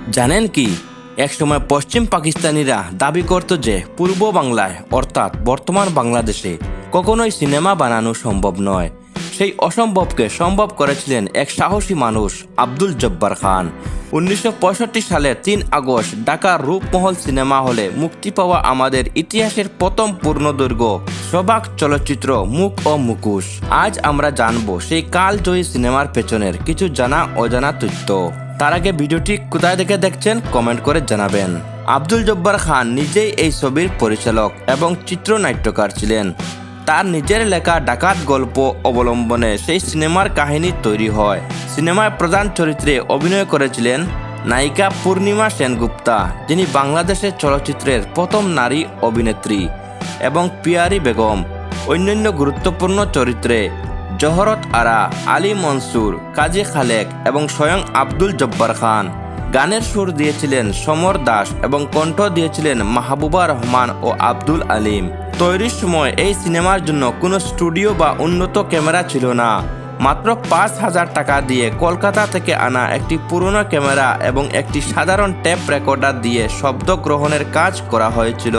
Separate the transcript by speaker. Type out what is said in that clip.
Speaker 1: জানেন কি, একসময় পশ্চিম পাকিস্তানিরা দাবি করত যে পূর্ব বাংলায় অর্থাৎ বর্তমান বাংলাদেশে কখনোই সিনেমা বানানো সম্ভব নয়। সেই অসম্ভবকে সম্ভব করেছিলেন এক সাহসী মানুষ, আব্দুল জব্বার খান। 1965 সালের 3 আগস্ট ঢাকার রূপমহল সিনেমা হলে মুক্তি পাওয়া আমাদের ইতিহাসের প্রথম পূর্ণদৈর্ঘ্য সবাক চলচ্চিত্র মুখ ও মুখোশ। আজ আমরা জানবো সেই কালজয়ী সিনেমার পেছনের কিছু জানা অজানা তথ্য। তার আগে ভিডিওটি কোথায় থেকে দেখছেন কমেন্ট করে জানাবেন। আব্দুল জব্বার খান নিজেই এই ছবির পরিচালক এবং চিত্রনাট্যকার ছিলেন। তার নিজের লেখা ডাকাত গল্প অবলম্বনে সেই সিনেমার কাহিনী তৈরি হয়। সিনেমায় প্রধান চরিত্রে অভিনয় করেছিলেন নায়িকা পূর্ণিমা সেনগুপ্তা, যিনি বাংলাদেশের চলচ্চিত্রের প্রথম নারী অভিনেত্রী, এবং পিয়ারি বেগম। অন্যান্য গুরুত্বপূর্ণ চরিত্রে জহরত আরা, আলী মনসুর, কাজী খালেক এবং স্বয়ং আব্দুল জব্বার খান। গানের সুর দিয়েছিলেন সমর দাস এবং কণ্ঠ দিয়েছিলেন মাহবুবা রহমান ও আব্দুল আলিম। তৈরির সময় এই সিনেমার জন্য কোনো স্টুডিও বা উন্নত ক্যামেরা ছিল না। মাত্র 5,000 টাকা দিয়ে কলকাতা থেকে আনা একটি পুরনো ক্যামেরা এবং একটি সাধারণ টেপ রেকর্ডার দিয়ে শব্দ গ্রহণের কাজ করা হয়েছিল।